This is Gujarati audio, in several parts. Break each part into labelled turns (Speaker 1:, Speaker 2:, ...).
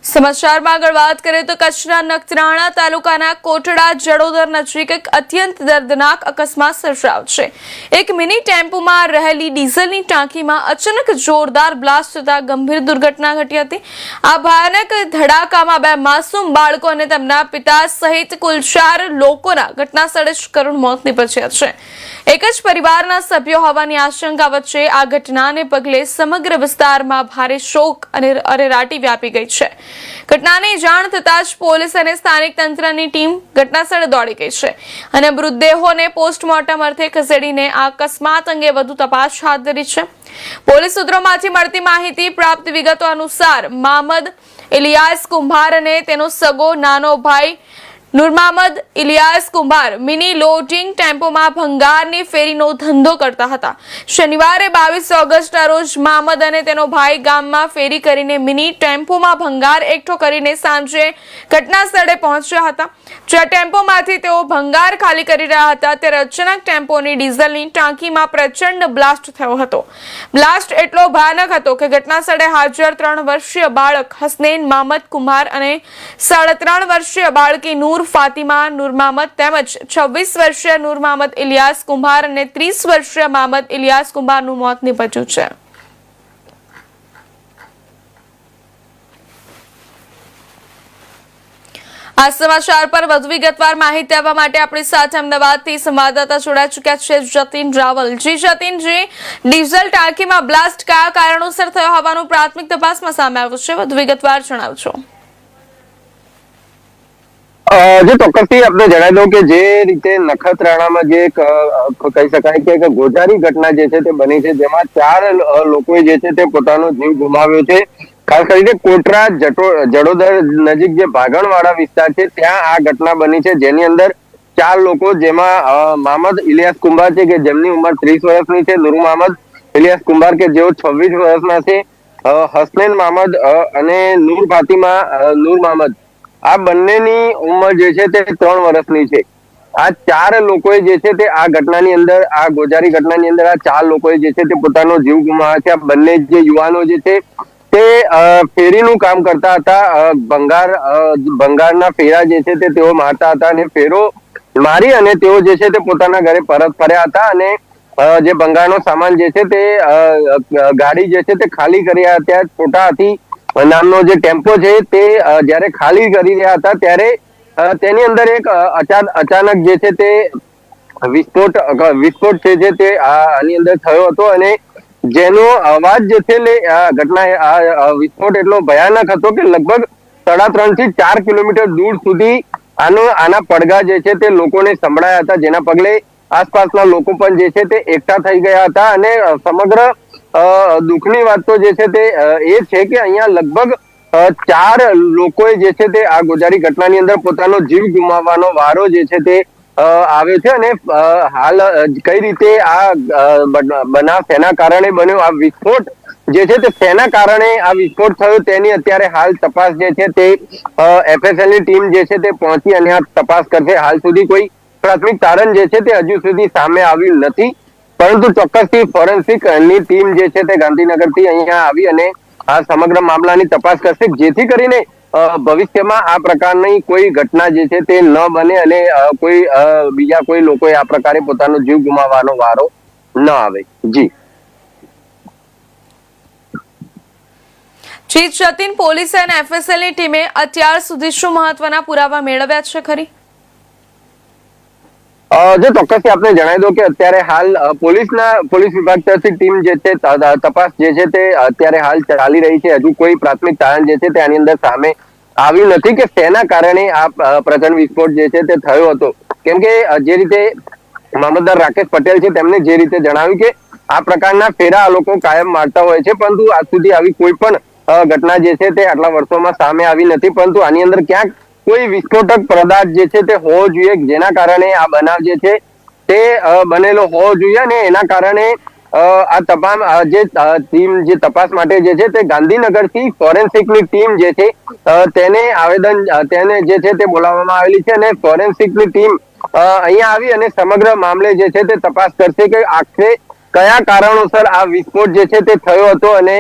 Speaker 1: સમાચારમાં આગળ વાત કરીએ તો કચ્છના નખત્રાણા તાલુકાના કોટડા જડોદર નજીક એક અત્યંત દર્દનાક અકસ્માત સર્જાયો છે। એક મિની ટેમ્પોમાં રહેલી ડીઝલની ટાંકીમાં અચાનક જોરદાર બ્લાસ્ટ થતા ગંભીર દુર્ઘટના ઘટી હતી। આ ભયાનક ધડાકામાં બે માસૂમ બાળકો અને તેમના પિતા સહિત કુલ 4 લોકોના ઘટનાસ્થળે જ કરુણ મોત નીપજ્યા છે। એક જ પરિવારના સભ્યો હોવાની આશંકા વચ્ચે આ ઘટનાને પગલે સમગ્ર વિસ્તારમાં ભારે શોક અને અરેરાટી વ્યાપી ગઈ છે। ઘટનાની જાણ થતાં જ પોલીસ અને સ્થાનિક તંત્રની ટીમ ઘટનાસ્થળે દોડી ગઈ છે અને મૃતદેહોને પોસ્ટમોર્ટમ અર્થે ખસેડીને આ અકસ્માત અંગે વધુ તપાસ હાથ ધરી છે। પોલીસ સૂત્રોમાંથી મળતી માહિતી પ્રાપ્ત વિગતો અનુસાર મોહમ્મદ ઇલિયાસ કુંભાર અને તેનો સગો નાનો ભાઈ નૂર મોહમ્મદ ઇલિયાસ કુંભાર મિની લોડિંગ ટેમ્પોમાં ભંગારની ફેરીનો ધંધો કરતા હતા। શનિવારે 22 ઓગસ્ટના રોજ મોહમ્મદ અને તેનો ભાઈ ગામમાં ફેરી કરીને મિની ટેમ્પોમાં ભંગાર એકઠો કરીને સાંજે ઘટના સ્થળે પહોંચ્યા હતા। જ્યાં ટેમ્પોમાંથી તેઓ ભંગાર ખાલી કરી રહ્યા હતા ત્યારે અચાનક ટેમ્પોની ડીઝલની ટાંકીમાં પ્રચંડ બ્લાસ્ટ થયો હતો। બ્લાસ્ટ એટલો ભયાનક હતો કે ઘટના સ્થળે હાજર 3 વર્ષીય બાળક હસનૈન મોહમ્મદ કુંભાર અને 3.5 વર્ષીય બાળકી નૂર ફાતિમા નૂર મોહમ્મદ તેમજ 26 વર્ષીય નૂર મોહમ્મદ ઇલિયાસ કુંભાર અને 30 વર્ષીય મોહમ્મદ ઇલિયાસ કુંભારનું મોત નીપજ્યું છે। આ સમાચાર પર વધુ વિગતવાર માહિતી આપવા માટે આપણી સાથે અમદાવાદથી સંવાદદાતા જોડાઈ ચૂક્યા છે જતીન રાવલ। જી જતીનજી, ડીઝલ ટાંકીમાં બ્લાસ્ટ કયા કારણોસર થયો હોવાનું પ્રાથમિક તપાસમાં સામે આવ્યું છે, વધુ વિગતવાર જણાવજો।
Speaker 2: જે ચોક્કસથી આપણે જણાવી દઉં કે જે રીતે નખત્રાણામાં જે કહી શકાય કે ગોઝારી ઘટના જે છે તે બની છે, જેમાં 4 લોકોએ જે છે તે પોતાનો જીવ ગુમાવ્યો છે। ખાસ કરીને કોટરા જડોદર નજીક જે ભાગણવાડા વિસ્તાર છે ત્યાં આ ઘટના બની છે, જેની અંદર 4 લોકો, જેમાં મોહમ્મદ ઇલિયાસ કુંભાર છે કે જેમની ઉંમર 30 વર્ષની છે, નૂર મોહમ્મદ ઇલિયાસ કુંભાર કે જેઓ 26 વર્ષના છે, હસનૈન મોહમ્મદ અને નૂર ફાતિમા નૂર મોહમ્મદ આ બંનેની ઉંમર જે છે તે 3 વર્ષની છે। આ 4 લોકોએ જે છે તે આ ઘટનાની અંદર, આ ગોઝારી ઘટનાની અંદર આ 4 લોકોએ જે છે તે પોતાનો જીવ ગુમાવ્યો છે। આ બંને જે યુવાનો જે છે તે ફેરીનું કામ કરતા હતા। ભંગારના ફેરા જે છે તે તેઓ મારતા હતા અને ફેરો મારી અને તેઓ જે છે તે પોતાના ઘરે પરત ફર્યા હતા અને જે ભંગારનો સામાન જે છે તે ગાડી જે છે તે ખાલી કરી રહ્યા હતા। છોટા હાથી નામનો જે ટેમ્પો છે તે જ્યારે ખાલી કરી રહ્યા હતા ત્યારે તેની અંદર એક અચાનક જે છે તે વિસ્ફોટ છે તે આની અંદર થયો હતો અને જેનો અવાજ જે છે વિસ્ફોટ એટલો ભયાનક હતો કે લગભગ 3.5 થી 4 કિલોમીટર દૂર સુધી આના પડઘા જે છે તે લોકોને સંભળાયા હતા, જેના પગલે આસપાસના લોકો પણ જે છે તે એકઠા થઈ ગયા હતા અને સમગ્ર દુઃખની વાત તો જે છે તે એ છે કે અહીંયા લગભગ 4 લોકોએ જે છે તે આ ગોઝારી ઘટનાની અંદર પોતાનો જીવ ગુમાવવાનો વારો જે છે તે આવ્યો છે અને હાલ કઈ રીતે આ બનાવ શેના કારણે બન્યો, આ વિસ્ફોટ જે છે તે શેના કારણે આ વિસ્ફોટ થયો તેની અત્યારે હાલ તપાસ જે છે તે FSL ની ટીમ જે છે તે પહોંચી અને આ તપાસ કરશે। હાલ સુધી કોઈ પ્રાથમિક તારણ જે છે તે હજુ સુધી સામે આવ્યું નથી, પરંતુ ચોક્કસથી ફોરેન્સિક ની ટીમ જે છે તે ગાંધીનગરથી અહીંયા આવી અને આ સમગ્ર મામલાની તપાસ કરશે, જેથી કરીને ભવિષ્યમાં આ પ્રકારની કોઈ ઘટના જે છે તે ન બને અને બીજા કોઈ લોકોએ આ પ્રકારે પોતાનો જીવ ગુમાવવાનો વારો ન આવે। જી
Speaker 1: જતીન, પોલીસ અને FSL ની ટીમે અત્યાર સુધી શું મહત્વના પુરાવા મેળવ્યા છે ખરી?
Speaker 2: જો ચોક્કસથી આપણે જણાવી દો કે અત્યારે હાલ પોલીસ વિભાગ તરફથી ટીમ જે છે તપાસ જે છે તે અત્યારે હાલ ચાલી રહી છે। હજુ કોઈ પ્રાથમિક તારણ જે છે તે આની અંદર સામે આવ્યું નથી કે શેના કારણે આ પ્રચંડ વિસ્ફોટ જે છે તે થયો હતો, કેમ કે જે રીતે મામલતદાર રાકેશ પટેલ છે તેમને જે રીતે જણાવ્યું કે આ પ્રકારના ફેરા આ લોકો કાયમ મારતા હોય છે, પરંતુ આજ સુધી આવી કોઈ પણ ઘટના જે છે તે આટલા વર્ષોમાં સામે આવી નથી, પરંતુ આની અંદર ક્યાંક કોઈ વિસ્ફોટક પદાર્થ જે છે તે હોવો જોઈએ, જેના કારણે આ બનાવ જે છે તે બનેલો હોવો જોઈએ અને એના કારણે આ તમામ જે ટીમ જે તપાસ માટે જે છે તે ગાંધીનગરથી ફોરેન્સિકની ટીમ જે છે તેને જે છે તે બોલાવવામાં આવેલી છે અને ફોરેન્સિકની ટીમ અહીંયા આવી અને સમગ્ર મામલે જે છે તે તપાસ કરશે કે આખરે કયા કારણોસર આ વિસ્ફોટ જે છે તે થયો હતો અને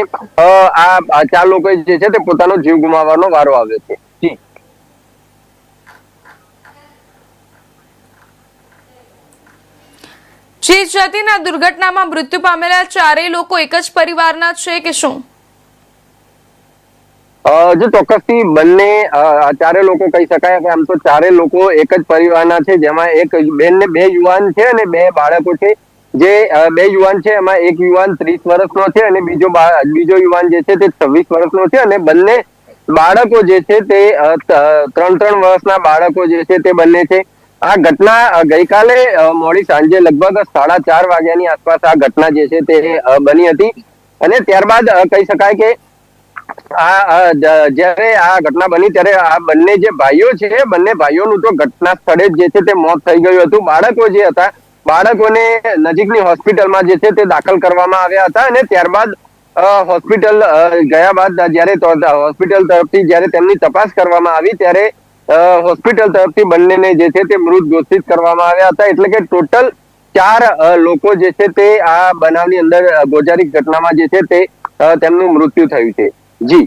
Speaker 2: આ 4 લોકો જે છે તે પોતાનો જીવ ગુમાવવાનો વારો આવ્યો છે. જી
Speaker 1: જી જતીન, આ દુર્ઘટનામાં મૃત્યુ પામેલા ચારેય લોકો એક જ પરિવારના છે કે શું?
Speaker 2: જો ચોક્કસથી બંને ચારે લોકો કહી શકાય કે આમ તો ચારે લોકો એક જ પરિવારના છે, જેમાં એક બેન ને 2 યુવાન છે અને 2 બાળકો છે. જે 2 યુવાન છે એમાં એક યુવાન 30 વર્ષનો છે અને બીજો યુવાન જે છે તે 26 વર્ષનો છે અને બંને બાળકો જે છે તે 3 વર્ષના બાળકો જે છે તે બંને છે. આ ઘટના ગઈકાલે મોડી સાંજે લગભગ 4:30 વાગ્યાની આસપાસ આ ઘટના જે છે તે બની હતી અને ત્યારબાદ કહી શકાય કે જ્યારે આ ઘટના બની ત્યારે આ બંને જે ભાઈઓ છે, બંને ભાઈઓનું તો ઘટના સ્થળે જે છે તે મોત થઈ ગયું હતું. બાળકો જે હતા, બાળકોને નજીકની હોસ્પિટલમાં જે છે તે દાખલ કરવામાં આવ્યા હતા અને ત્યારબાદ હોસ્પિટલ ગયા બાદ જ્યારે હોસ્પિટલ તરફથી જ્યારે તેમની તપાસ કરવામાં આવી ત્યારે હોસ્પિટલ તરફથી બંનેને જે છે તે મૃત ઘોષિત કરવામાં આવ્યા હતા. એટલે કે ટોટલ 4 લોકો જે છે તે આ બનાવની અંદર ગોજારી ઘટનામાં જે છે તે તેમનું મૃત્યુ થયું છે. જી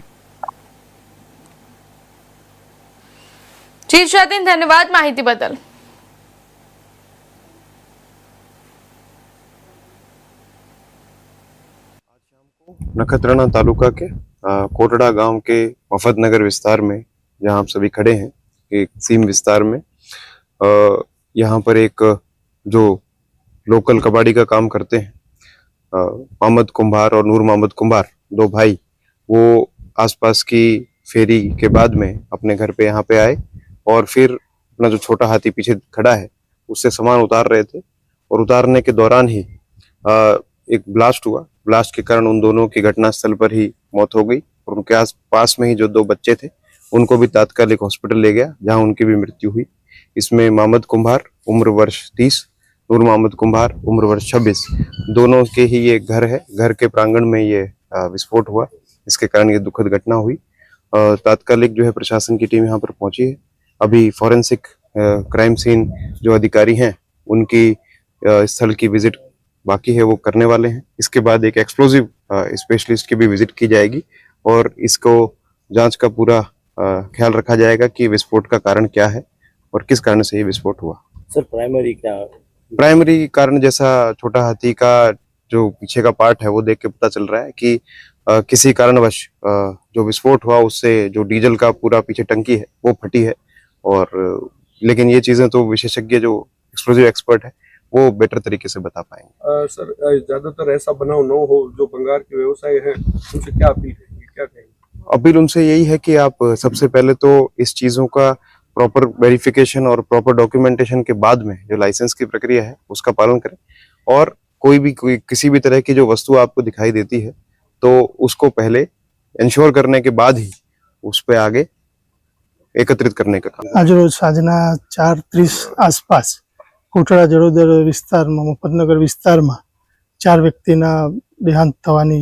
Speaker 1: જી જતીન, ધન્યવાદ માહિતી બદલ.
Speaker 3: नखत्रना तालुका के कोटड़ा गांव के मफतनगर विस्तार में जहां आप सभी खड़े हैं, एक सीम विस्तार में यहाँ पर एक जो लोकल कबाड़ी का काम करते हैं मोहम्मद कुंभार और नूर मोहम्मद कुंभार, 2 भाई, वो आसपास की फेरी के बाद में अपने घर पे यहाँ पे आए और फिर अपना जो छोटा हाथी पीछे खड़ा है उससे सामान उतार रहे थे और उतारने के दौरान ही एक ब्लास्ट हुआ. ब्लास्ट के कारण उन दोनों की घटनास्थल पर ही मौत हो गई और उनके आस पास में ही जो 2 बच्चे थे उनको भी तात्कालिक हॉस्पिटल ले गया, जहां उनकी भी मृत्यु हुई. इसमें मोहम्मद कुंभार उम्र वर्ष 30, नूर मोहम्मद कुंभार उम्र वर्ष 26, दोनों के ही ये घर है. घर के प्रांगण में ये विस्फोट हुआ, इसके कारण ये दुखद घटना हुई. तात्कालिक जो है प्रशासन की टीम यहाँ पर पहुंची है. अभी फॉरेंसिक क्राइम सीन जो अधिकारी हैं उनकी स्थल की विजिट बाकी है, वो करने वाले हैं. इसके बाद एक एक्सप्लोजिव स्पेशलिस्ट की भी विजिट की जाएगी और इसको जांच का पूरा ख्याल रखा जाएगा कि विस्फोट का कारण क्या है और किस कारण से ये विस्फोट हुआ.
Speaker 4: सर
Speaker 3: प्राइमरी कारण जैसा छोटा हाथी का जो पीछे का पार्ट है वो देख के पता चल रहा है कि किसी कारणवश जो विस्फोट हुआ उससे जो डीजल का पूरा पीछे टंकी है वो फटी है. और लेकिन ये चीजें तो विशेषज्ञ जो एक्सप्लोजिव एक्सपर्ट है वो बेटर तरीके से बता पाएंगे.
Speaker 5: सर ज्यादातर ऐसा बनाव न हो, जो भंगार के व्यवसाय है उनसे क्या अपील है, क्या कहेंगे?
Speaker 3: अपील उनसे यही है कि आप सबसे पहले तो इस चीजों का प्रॉपर वेरिफिकेशन और प्रॉपर डॉक्यूमेंटेशन के बाद में जो लाइसेंस की प्रक्रिया है उसका पालन करें और कोई किसी भी तरह की जो वस्तु आपको दिखाई देती है तो उसको पहले इंश्योर करने के बाद ही उस पे आगे एकत्रित करने का काम.
Speaker 6: आज रोज साजना 4:30 आसपास कोटड़ा जड़ोदर विस्तार में मफतनगर विस्तार में 4 व्यक्तिना देहांत थवानी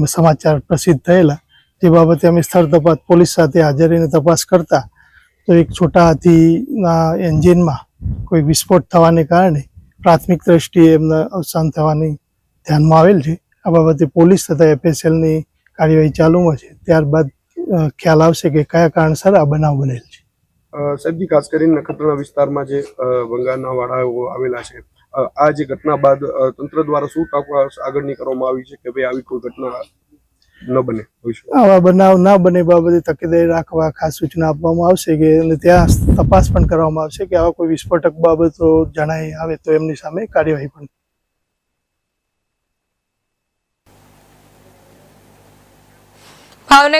Speaker 6: समाचार प्रसिद्ध थयेला. जे बाबते अमे स्थळ तपास पोलीस साथे हाजर रहीने तपास करता तो एक छोटा हाथीना एंजिन में कोई विस्फोट थवाने कारणे प्राथमिक दृष्टिए एमने अवसान थवानी ध्यानमां आवेल छे. आ बाबते पोलीस तथा एफएसएल नी कार्यवाही चालुमां छे. त्यारबाद ख्याल आवशे के कया कारणसर आ बनाव बनेल छे.
Speaker 5: साहेब जी, खास કરીને નખત્રાણા વિસ્તારમાં જે ભંગારના વાળાઓ આવેલા છે, આ જે ઘટના બાદ તંત્ર દ્વારા શું તપાસ આગળની કરવામાં આવી છે કે ભાઈ આવી કોઈ ઘટના ન બને ભવિષ્યમાં?
Speaker 6: આવા બનાવ ના બને બાબતે તકેદારી રાખવા ખાસ સૂચના આપવામાં આવશે કે અને ત્યાં તપાસ પણ કરવામાં આવશે કે આવા કોઈ વિસ્ફોટક બાબતો જણાય આવે તો એમની સામે કાર્યવાહી પણ.
Speaker 1: ભાવનગર